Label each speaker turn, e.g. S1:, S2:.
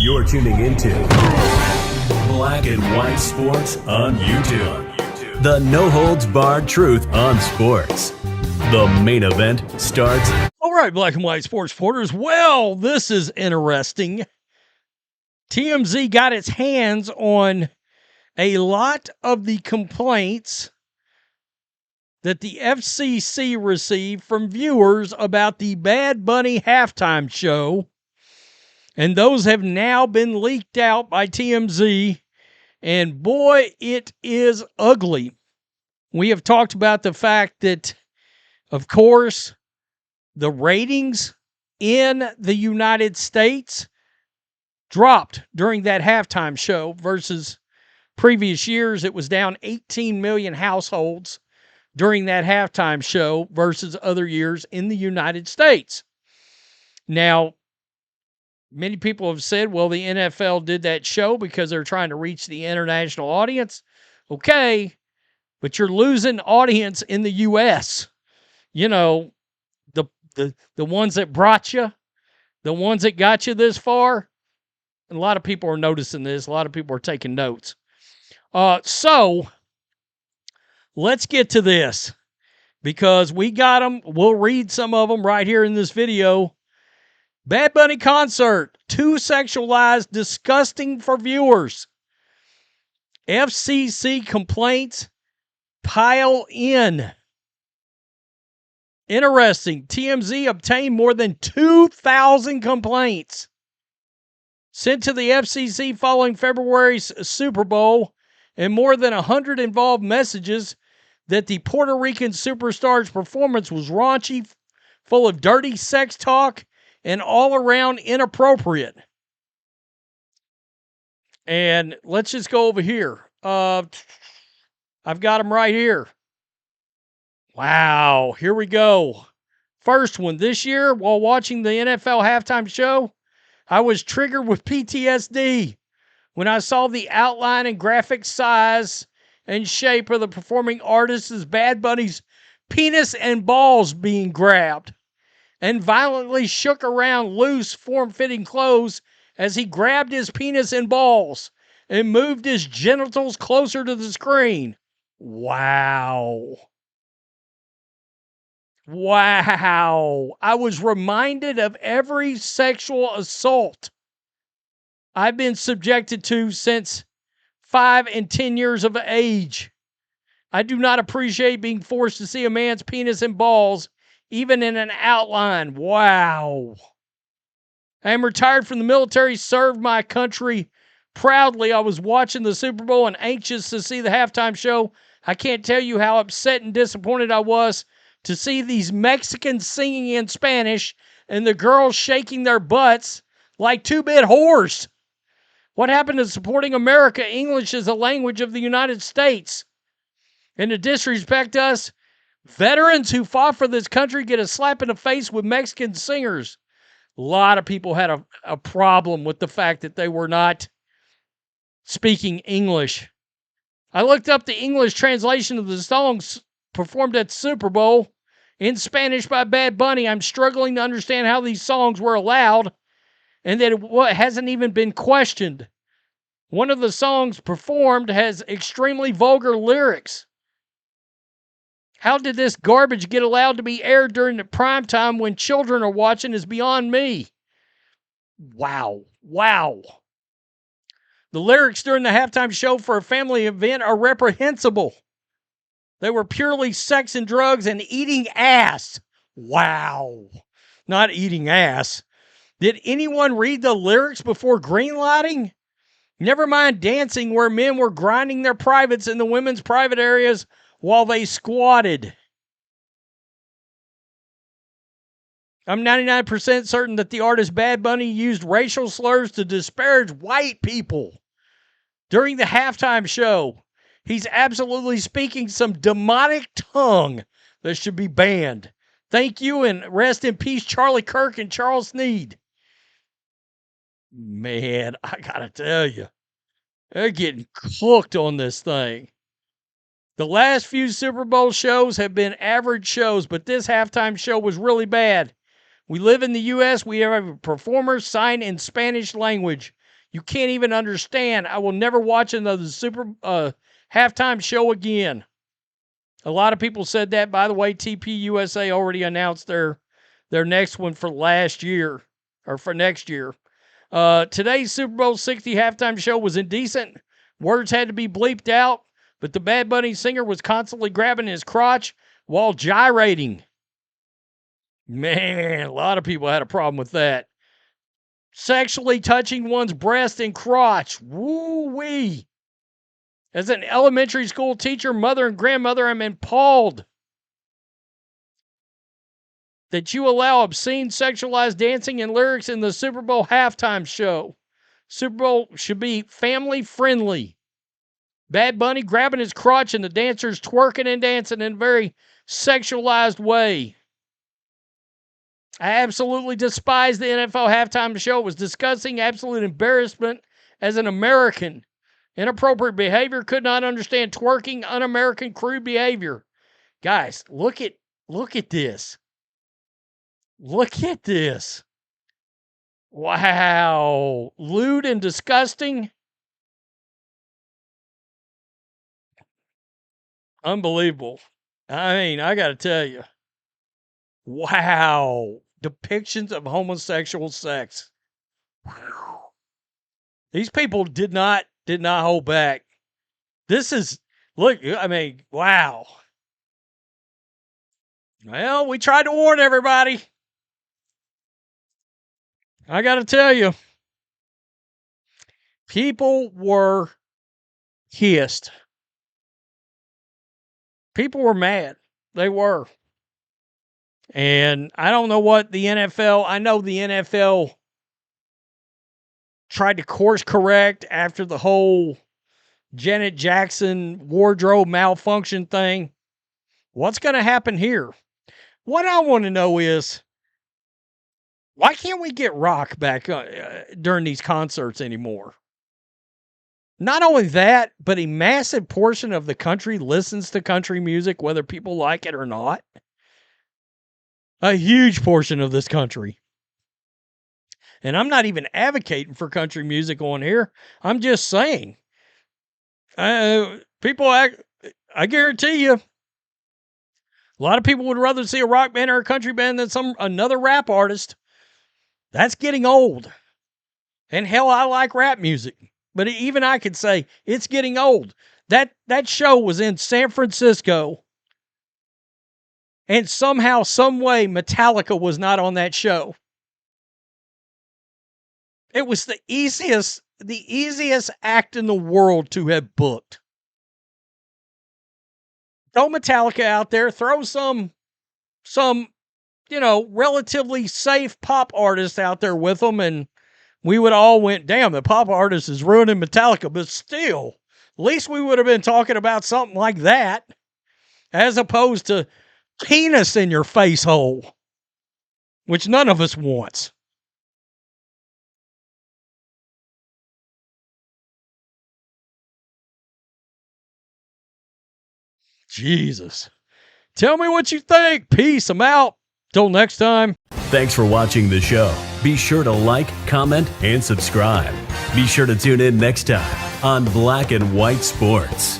S1: You're tuning into Black and White Sports on YouTube. The no-holds-barred truth on sports. The main event starts.
S2: All right, Black and White Sports supporters. Well, this is interesting. TMZ got its hands on a lot of the complaints that the FCC received from viewers about the Bad Bunny halftime show. And those have now been leaked out by TMZ. And boy, it is ugly. We have talked about the fact that, of course, the ratings in the United States dropped during that halftime show versus previous years. It was down 18 million households during that halftime show versus other years in the United States. Now, many people have said, well, the NFL did that show because they're trying to reach the international audience. Okay, but you're losing audience in the U.S. You know, the ones that brought you, the ones that got you this far. And a lot of people are noticing this. A lot of people are taking notes. So let's get to this because we got them. We'll read some of them right here in this video. Bad Bunny concert, too sexualized, disgusting for viewers. FCC complaints pile in. Interesting. TMZ obtained more than 2,000 complaints sent to the FCC following February's Super Bowl, and more than 100 involved messages that the Puerto Rican superstar's performance was raunchy, full of dirty sex talk, and all around inappropriate. And let's just go over here. I've got them right here. Wow, here we go. First one. This year, while watching the NFL halftime show, I was triggered with PTSD when I saw the outline and graphic size and shape of the performing artist's Bad Bunny's penis and balls being grabbed and violently shook around loose, form-fitting clothes as he grabbed his penis and balls and moved his genitals closer to the screen. Wow. Wow. I was reminded of every sexual assault I've been subjected to since 5 and 10 years of age. I do not appreciate being forced to see a man's penis and balls, even in an outline. Wow. I am retired from the military, served my country proudly. I was watching the Super Bowl and anxious to see the halftime show. I can't tell you how upset and disappointed I was to see these Mexicans singing in Spanish and the girls shaking their butts like two-bit whores. What happened to supporting America? English is the language of the United States. And to disrespect us, veterans who fought for this country get a slap in the face with Mexican singers. A lot of people had a problem with the fact that they were not speaking English. I looked up the English translation of the songs performed at Super Bowl in Spanish by Bad Bunny. I'm struggling to understand how these songs were allowed and that it hasn't even been questioned. One of the songs performed has extremely vulgar lyrics. How did this garbage get allowed to be aired during the prime time when children are watching is beyond me. Wow. Wow. The lyrics during the halftime show for a family event are reprehensible. They were purely sex and drugs and eating ass. Wow. Not eating ass. Did anyone read the lyrics before greenlighting? Never mind dancing where men were grinding their privates in the women's private areas while they squatted. I'm 99% certain that the artist Bad Bunny used racial slurs to disparage white people during the halftime show. He's absolutely speaking some demonic tongue that should be banned. Thank you, and rest in peace, Charlie Kirk and Charles Sneed. Man, I gotta tell you, they're getting cooked on this thing. The last few Super Bowl shows have been average shows, but this halftime show was really bad. We live in the U.S. We have performers sign in Spanish language. You can't even understand. I will never watch another halftime show again. A lot of people said that. By the way, TP USA already announced their next one for last year, or for next year. Today's Super Bowl 60 halftime show was indecent. Words had to be bleeped out, but the Bad Bunny singer was constantly grabbing his crotch while gyrating. Man, a lot of people had a problem with that. Sexually touching one's breast and crotch. Woo-wee. As an elementary school teacher, mother, and grandmother, I'm appalled that you allow obscene sexualized dancing and lyrics in the Super Bowl halftime show. Super Bowl should be family friendly. Bad Bunny grabbing his crotch and the dancers twerking and dancing in a very sexualized way. I absolutely despise the NFL halftime show. It was disgusting, absolute embarrassment as an American. Inappropriate behavior, could not understand twerking, un-American crude behavior. Guys, look at this. Look at this. Wow. Lewd and disgusting. Unbelievable. I mean, I got to tell you. Wow. Depictions of homosexual sex. Whew. These people did not hold back. This is, look, I mean, wow. Well, we tried to warn everybody. I got to tell you, people were pissed. People were mad. They were. And I don't know what the NFL, I know the NFL tried to course correct after the whole Janet Jackson wardrobe malfunction thing. What's going to happen here? What I want to know is, why can't we get rock back during these concerts anymore? Not only that, but a massive portion of the country listens to country music, whether people like it or not. A huge portion of this country. And I'm not even advocating for country music on here. I'm just saying. People act, I guarantee you, a lot of people would rather see a rock band or a country band than another rap artist. That's getting old. And hell, I like rap music. But even I could say it's getting old. That show was in San Francisco. And somehow, some way, Metallica was not on that show. It was the easiest act in the world to have booked. Throw Metallica out there, throw some, relatively safe pop artists out there with them, and we would all went, damn, the pop artist is ruining Metallica, but still, at least we would have been talking about something like that, as opposed to penis in your face hole, which none of us wants. Jesus. Tell me what you think. Peace. I'm out. Till next time.
S1: Thanks for watching the show. Be sure to like, comment, and subscribe. Be sure to tune in next time on Black and White Sports.